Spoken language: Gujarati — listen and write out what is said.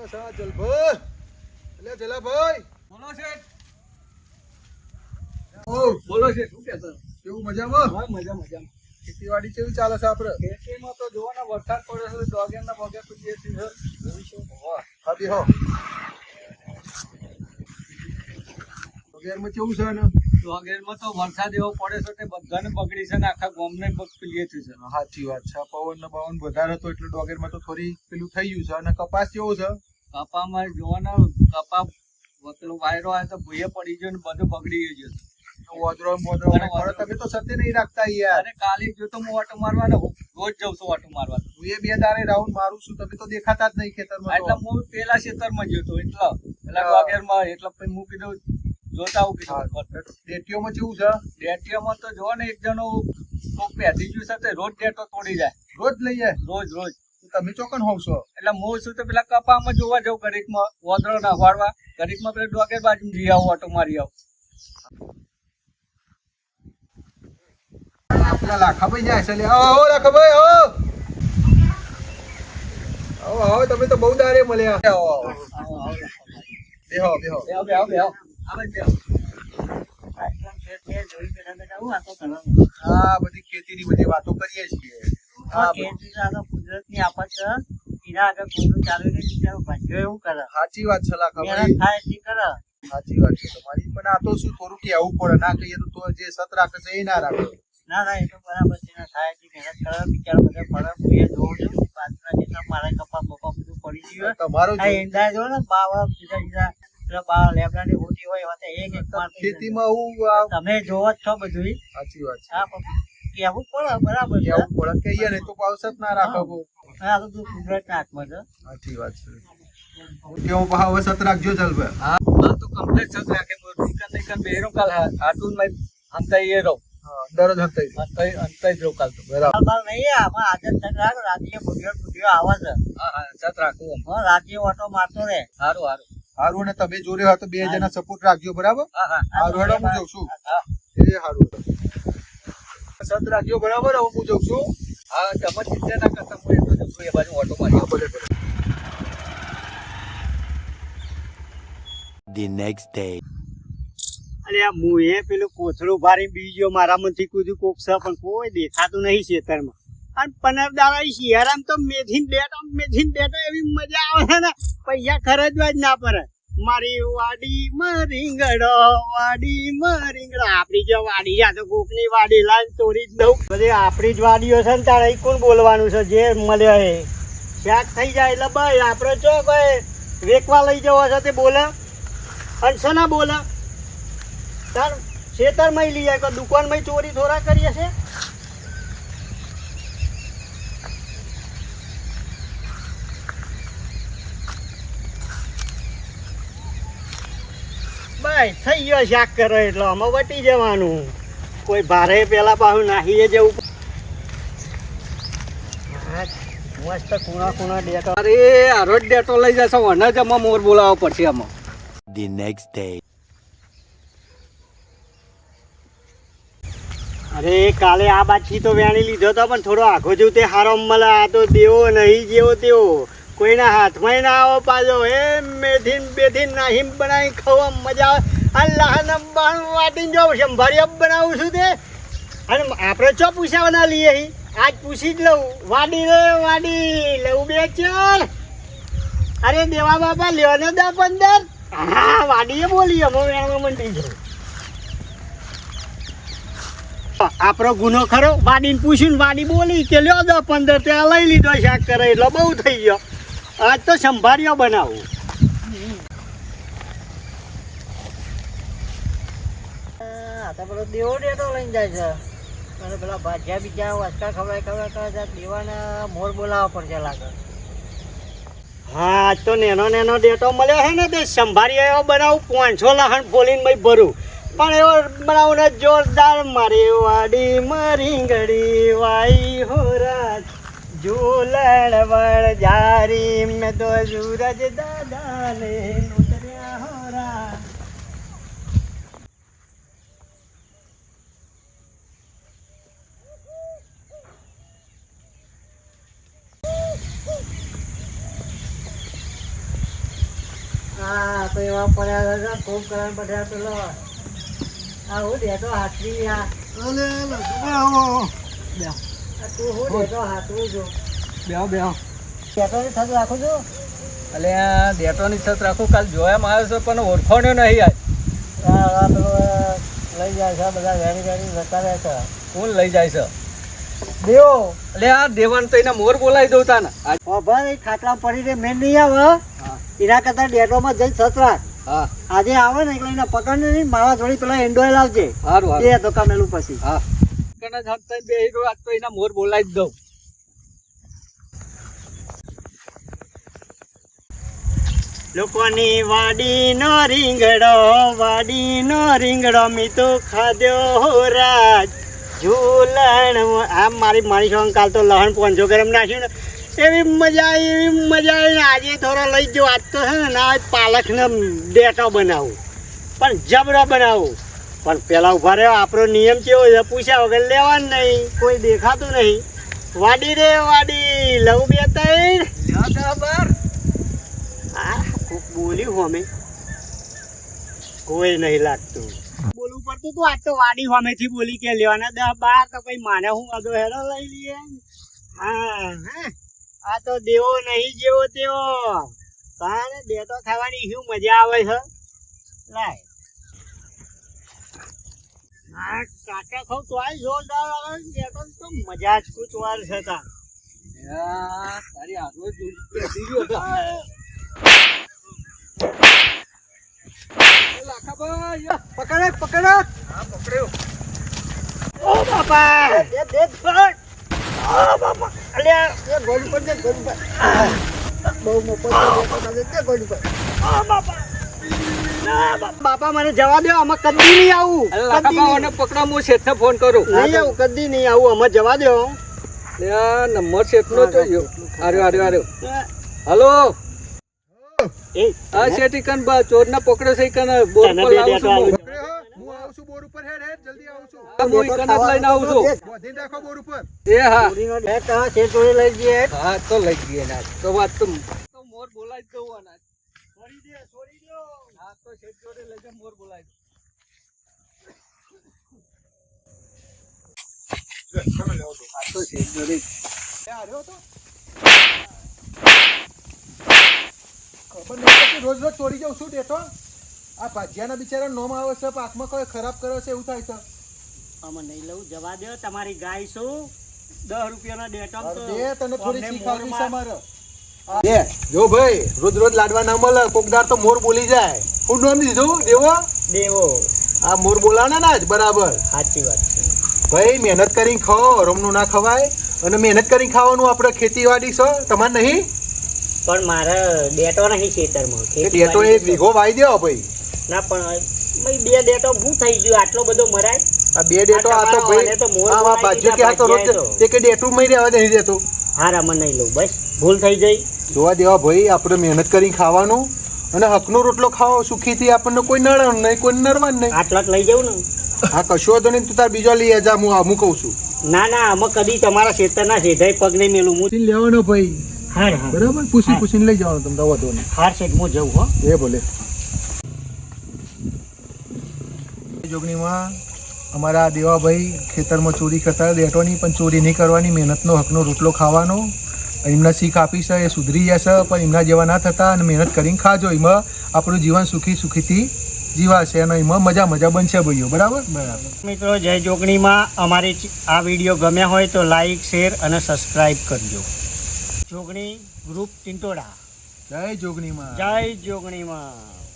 સા જલભર એટલે જલાભાઈ બોલો શેઠ. ઓ બોલો શેઠ, શું કહેતા? કેવું મજામાં? હા, મજામાં. ખેતીવાડી કેવી ચાલે છે આપણે? ખેતીમાં તો જોવો ને વરસાદ પડ્યો છે, ડોગેરના પગે પૂછીએ છીએ. હા બેહો. વગેરમાં કેવું છે ને? ડોગેરમાં તો વરસાદ એવો પડે છે કે બધાને બગડી છે ને આખા ગામને પીલીએ છે. સાચી વાત છે. પવન ને પવન વધારે હતો એટલે ડોગેરમાં તો થોડી પેલું થઈ ગયું છે. અને કપાસ કેવો છે? કપામાં જોવો ને કપા પેલો વાયરો આવે તો ભૂએ પડી ગયો ને બધું બગડી ગયું છે. વાદળો તમે તો સતે નહીં રાખતા યાર. અરે કાલે જો તો હું ઓટો મારવા ને રોજ જઉં છું ઓટો મારવા. હું એ બે દાડે રાઉન્ડ મારું છું, તમે તો દેખાતા જ નહીં ખેતરમાં. એટલે હું પેલા ખેતરમાં ગયો હતો એટલે પેલા ડોગેરમાં એટલે પછી હું કીધું જોતા આવું કીધું. ડેટીઓમાં કેવું છે? ડેટીઓમાં તો જો ને એક જણો કોક પહેરી ગયું છે તે રોજ ડેટો તોડી જાય. રોજ લઈ જાય? રોજ. તમે ચોકન હોવ છો એટલે હું શું તો પેલા કપામાં જોવા જાઉં ઘડીકમાં વાદળો ના વાળવા ઘડીકમાં પેલા ડોગેર બાજુ જઈ આવું ઓટો મારી આવું. પેલા લાખાભાઈ જાય છે. આવો લાખાભાઈ આવો તમે તો બહુ દારે મળ્યા. બેહો બેહો. હા, બધી ખેતીની બધી વાતો કરીએ છીએ. કુદરતની આફત છે. એના આગળ કોઈનું ચાલુ નહીં, બિચારો ભાગ્યો એવું કરે. સાચી વાત છે લાખાભાઈ. થાય એટલી કરે. સાચી વાત છે તમારી. પણ આ તો શું થોડું કહેવું પડે. ના કહીએ તો જે સત રાખે છે એ ના રાખે. ના એ તો બરાબર છે. થાય એટલી મહેનત કરે. બિચારો બધા ફરક હું એ જોઉં છું. બાજુના જેટલા મારા કપા બપા બધું પડી ગયું. તમારો આ ઈંડા જો ને બાવા સીધા પેલા લેબડાની હોટી હોય એવા એક માર ખેતીમાં હું તમે જોવો જ છો બધું. સાચી વાત છે. હા કેવું પડે બરાબર છે. કેવું પડે કહીએ ને તો પાવસત ના રાખો. આ તો કુદરતના હાથમાં છે. સાચી વાત છે. કેવું ભાવ હવે સત રાખજો જલભાઈ. હા તો કમ્પ્લીટ સત રાખે નિકન બેરો કાલ આટું મે અંતઈ એ રહો. અંદર જ હતી. અંતઈ જો કાલ તો બરાબર. બાર નહીં આમાં આજે સત રાખ. રાત્રે ફૂટ્યો આવે છે. હા સત રાખું. હા રાત્રે ઓટો મારતો રે. સારું. હારું ને તમે જોડે હોય તો બે જણા સપોર્ટ રાખજો. બરાબર. હારું હેડો હું જઉં છું. એ હારું સત રાખજો. બરાબર. હું જઉં છું. હા તમે ચિંતા ના કરતા હું એટલો જઉં છું એ બાજુ ઓટો મારી. ભલે. The next day. અરે આ હું એ પેલું કોથળું ભારી બીજો મારા મનથી કીધું કોક છે પણ કોઈ દેખાતું નહીં ખેતરમાં. અને પંદર દાડા શિયાળામાં તો મેથીન બેઠો એવી મજા આવે છે ને પૈસા ખર્ચવા જ ના પડે. મારી વાડીમાં રીંગણો આપડી જે વાડી આ તો કોકની વાડી લાઈન તોડી જ દઉં. બધી આપડી જ વાડીઓ છે ને તારે કોણ બોલવાનું છે જે મળે એ શાક થઈ જાય એટલે ભાઈ આપડે ચો કોઈ વેકવા લઈ જવો છે તે બોલે અંશ ના બોલે. તાર ખેતરમાં લઈ જાય દુકાનમાં ચોરી થોડા કરીએ છે. ભાઈ થઈ ગયો શાક કરે એટલે આમાં વટી જવાનું. કોઈ ભારે પેલા પાછું નાહીએ જવું. મસ્ત કુણા ડેટો. અરે આ રોજ ડેટો લઈ જશો અને જ આમાં મોર બોલાવવો પડશે આમાં. The next day. અરે કાલે આ બાજથી તો વેણી લીધો હતો પણ થોડો આખો જેવું તે હારો મળે. આ તો દેવો નહીં જેવો તેવો કોઈના હાથમાં ના આવો પાછો. એ મેથીન નાહીમ બનાવી ખાવા મજા આવે. અલ્લાહ નંબર વાટીને જો સંભાળ્યા બનાવું છું તે. અને આપણે ચો પૂછ્યા ના લઈએ આજ પૂછી જ લઉં. વાડી લઉં બે ચાર. અરે દેવા બાપા લ્યો ને 10-15. હા વાડીએ બોલી અમે વેણવા મંડી છે. આપણો ગુનો ખરો. વાડીને પૂછ્યું વાડી બોલી કે લ્યો 10-15 ત્યાં લઈ લીધો શાક કરે એટલે બહુ થઈ ગયો. આજ તો સંભાળ્યો બનાવું. તો પેલો દેવો ડેટો લઈને જાય છે અને પેલા ભાજ્યા બીજા વચકા ખવડાય દેવાના મોર બોલાવવા પડશે લાગે. હા તો નેનો ડેટો મળ્યો છે ને તે સંભાળી એવો બનાવું. 500 લહણ ફોલીને ભાઈ ભરું પણ એવો બનાવું ને જોરદાર. મારી વાડી મારી ગળી વાઈ હો રાત ઝૂલણ વળ જારી મેં તો સૂરજ દાદા ને ઉતર્યા હો રાત. હા તો એવા પડ્યા હતા ખૂબ કરણ બધા પેલો આ હું દેતો હાથવી આ તું હું દેતો હાથવું જો બેહો બેહો દેતોની થતું રાખું છું એટલે આ ડેટોની છત રાખું કાલ જોવામાં આવ્યો છે પણ ઓળખાણ્યો નહીં આજ આ પેલો લઈ જાય છે બધા વેરી વેરી જતા રહે છે કોણ લઈ જાય છે દેવો એટલે આ દેવાન તો એને મોર બોલાવી દઉં તાને આજ ભાઈ ખાટલા પડીને મેન નહીં આવે એના કરતા ડેટોમાં જઈને છત રાખ હા આજે આવે ને એટલે એને પકડ નહીં મારા જોડી પેલા એન્ડોય લાવજે સારું સારું એ તો કામેલું પછી હા કને જ હપ્તા બે હીરો આજ તો એના મોર બોલાવી જ દઉં લોકોની વાડીનો રીંગણો મી તો ખાધ્યો રાજ ઝૂલણ આમ મારી મારી સોંગ કાલ તો લહણ 500 ગરમ નાખ્યું ને એવી મજા આવી આજે થોડો લઈ જો આજ તો છે ને ના પાલકને ડેટો બનાવું પણ જબરો બનાવું પણ પેલા ઉભા રહ્યો આપણો નિયમ કેવો છે પૂછ્યા વગર લેવાનું નહીં કોઈ દેખાતું નહીં વાડી રે વાડી લઉં બે ત્રણ બરાબર આ કોક બોલ્યું અમે કોઈ નહીં લાગતું બોલવું પડતું તું આજ તો વાડી હોમેથી બોલી કે લેવાના 10-12 તો કઈ માને હું અધો હેરો લઈ લઈએ હા આ તો દેવો નહીં જેવો તેવો તારે ડેટો ખાવાની શું મજા આવે છે લાય આ કાકા ખાવ તો આ જોરદાર આવે ડેટો તો મજા જ કુછ વાર છે તા તારી હાથમાં બેસી ગયો હતો લાખાભાઈ પકડો હા પકડ્યો ઓ બાપા દે ઓ બાપા અલ્યા એ ગોળી પર દે ગોળી પર બહુ મોટો દે ગોળી પર ઓ બાપા ના બાપા મને જવા દો આમાં કદી નહીં આવું લાખાભાઈને પકડો હું શેઠને ફોન કરું નહીં આવું કદી નહીં આવું આમાં જવા દો નંબર શેઠનો જોયો આર્યો હલો એ આ શેઠ કન ચોરને પકડ્યો છે કન બોર પર લાવું છું હું આવું છું બોર ઉપર હેડ જલ્દી આવું છું હું ઈ કન જ લઈને આવું છું વધીને રાખો બોર ઉપર એ હા એ તો છે જોડે લઈ જઈએ હા તો લઈ ગયે ના તો વાત તો મોર બોલાવી દઉં આના છોડી દો હા તો શેઠ જોડે લઈ જા મોર બોલાવી આ તો શેઠ જોડે ખબર નહીં રોજ રોજ ચોરી જાઉં છું ડેટો આ ભાજિયાના બિચારા નોમ આવે છે પાકમાં કોઈ ખરાબ કરે છે એવું થાય છે આમાં નહીં લઉં જવા દો તમારી ગાય શું 10 રૂપિયાના ડેટમ તો બે તને થોડી અમને શીખાવી છે મોરમાં- મારે બે જો ભાઈ રોજ રોજ લાડવા ના મળે કોકદાર તો મોર બોલી જાય હું નામ દીધું દેવો દેવો આ મોર બોલાને ના જ બરાબર સાચી વાત છે ભાઈ મહેનત કરીને ખાઓ રમનું ના ખવાય અને મહેનત કરીને ખાવાનું આપણે ખેતીવાડી છે તમારે નહીં પણ મારે ડેટો નહીં ખેતરમાં એ ડેટો એક વીઘો વાઈ દેવો ભાઈ ના પણ ભાઈ બે ડેટો શું થઈ ગયું આટલો બધો મરાય આ બે ડેટો આ તો ભાઈ તો મોર આ બોલાવી ભાજ્ય કે આ તો રોજ દીધા એક ડેટું મય રહેવા નહીં દેતો હા રામન નહીં લઉં બસ ભૂલ થઈ જઈ જોવા દેવા ભાઈ આપણે મહેનત કરીને ખાવાનું અને હકનો રોટલો ખાવો સુખીથી આપણને કોઈ નડવાનું નહીં કોઈ નડવાનું નહીં આટલા જ લઈ જાઉં ને હા કશો વાંધો નહીં તું તાર બીજો લઈ જા હું કહું છું ના આમાં કદી તમારા ખેતરના સીધાઈ પગ નહીં મેલું હું લેવાનો ભાઈ હા બરાબર પૂછીને લઈ જવાનું તમને વધુ નહીં હાર સેટ હું જઉં હો એ ભલે જોગણીમાં અમારા દેવાભાઈ ખેતરમાં ચોરી કરતા ડેટોની પણ ચોરી નહીં કરવાની મહેનતનો હકનો રોટલો ખાવાનો એમના શીખ આપી છે એ સુધરી જશે પણ એમના જેવા ના થતા અને મહેનત કરીને ખાજો એમાં આપણું જીવન સુખીથી જીવાશે અને એમાં મજા બનશે ભાઈઓ બરાબર મિત્રો જય જોગણીમાં અમારી આ વિડીયો ગમ્યા હોય તો લાઈક શેર અને સબસ્ક્રાઈબ કરજો જોગણી ગ્રુપ ટિંટોડા જય જોગણીમાં જય જોગણીમાં